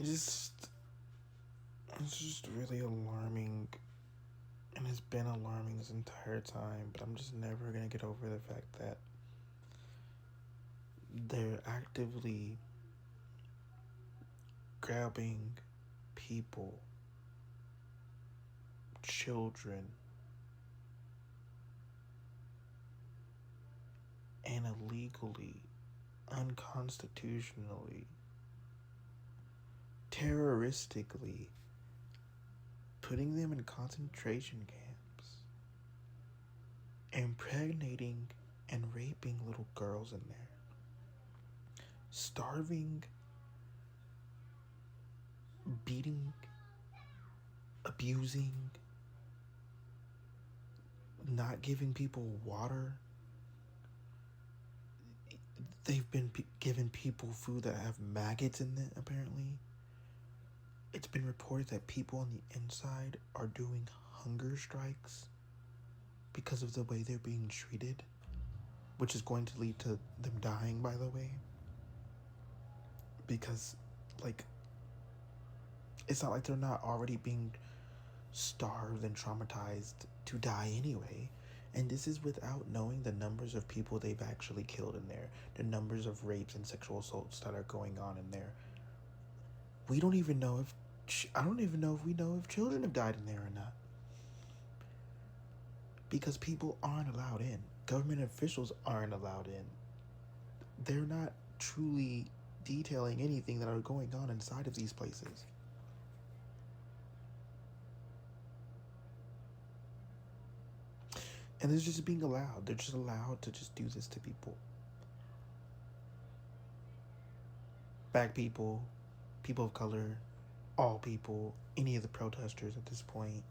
it's just really alarming, and it's been alarming this entire time, but I'm just never gonna get over the fact that they're actively grabbing people, children, and illegally, unconstitutionally, terroristically putting them in concentration camps, impregnating and raping little girls in there, starving, beating, abusing, not giving people water. They've been giving people food that have maggots in it, apparently. It's been reported that people on the inside are doing hunger strikes because of the way they're being treated, which is going to lead to them dying, by the way. Because, like, it's not like they're not already being starved and traumatized to die anyway. And this is without knowing the numbers of people they've actually killed in there, the numbers of rapes and sexual assaults that are going on in there. We don't even know if, I don't even know if we know if children have died in there or not. Because people aren't allowed in. Government officials aren't allowed in. They're not truly detailing anything that are going on inside of these places. And it's just being allowed. They're just allowed to just do this to people. Black people, people of color, all people, any of the protesters at this point,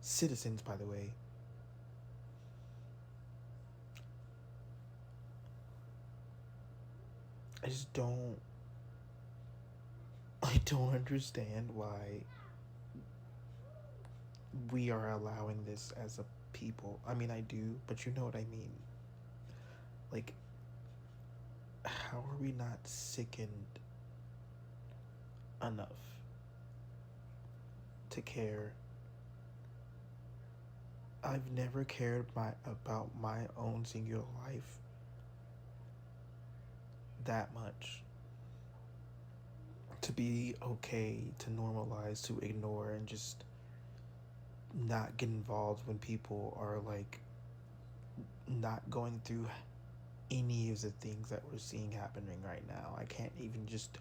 citizens, by the way. I just don't understand why we are allowing this as a people. I mean, I do, but you know what I mean. Like, how are we not sickened enough to care? I've never cared about my own singular life that much to be okay, to normalize, to ignore, and just not get involved when people are like not going through any of the things that we're seeing happening right now. I can't even just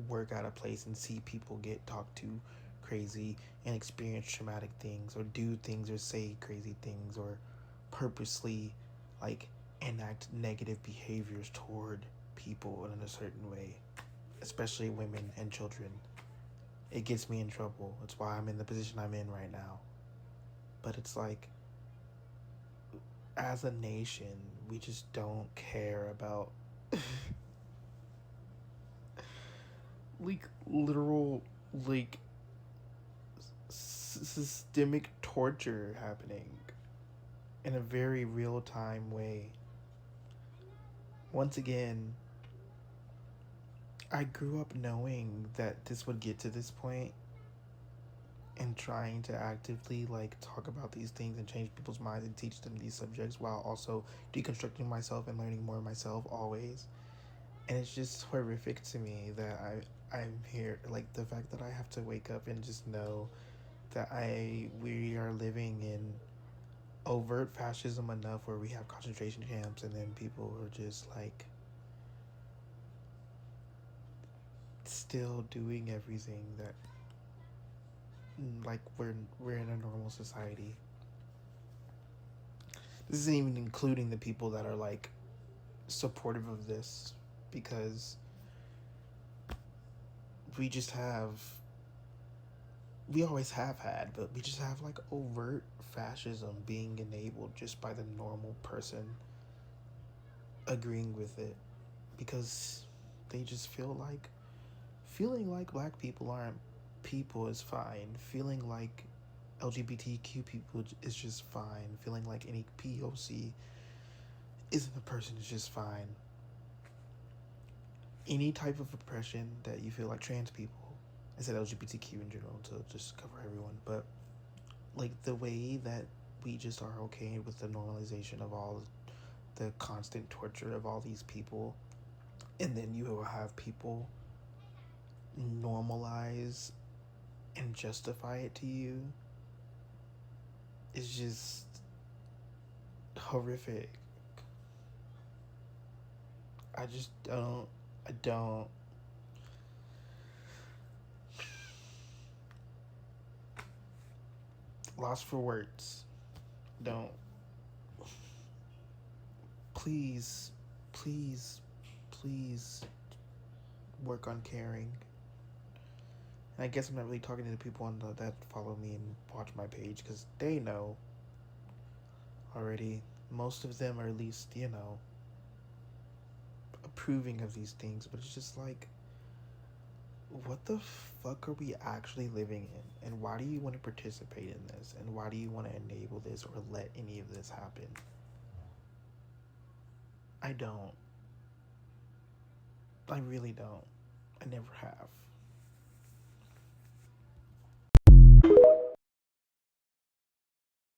work at a place and see people get talked to crazy and experience traumatic things or do things or say crazy things or purposely like enact negative behaviors toward people in a certain way, especially women and children. It gets me in trouble. It's why I'm in the position I'm in right now. But it's like, as a nation, we just don't care about like literal like systemic torture happening in a very real time way. Once again, I grew up knowing that this would get to this point and trying to actively like talk about these things and change people's minds and teach them these subjects while also deconstructing myself and learning more myself always. And it's just horrific to me that I'm here, like the fact that I have to wake up and just know that we are living in overt fascism enough where we have concentration camps and then people are just like still doing everything that like we're in a normal society. This isn't even including the people that are like supportive of this, because we just have we always have had, but we just have like overt fascism being enabled just by the normal person agreeing with it, because they just feeling like black people aren't people is fine. Feeling like LGBTQ people is just fine. Feeling like any POC isn't a person is just fine. any type of oppression that you feel like trans people, I said LGBTQ in general to just cover everyone, but like the way that we just are okay with the normalization of all the constant torture of all these people, and then you will have people normalize and justify it to you, is just horrific. I just don't. I don't. Lost for words. Don't. Please, please, please work on caring. And I guess I'm not really talking to the people that follow me and watch my page because they know already. Most of them are at least, approving of these things, but it's just like, what the fuck are we actually living in? And why do you want to participate in this? And why do you want to enable this or let any of this happen? I don't. I really don't. I never have.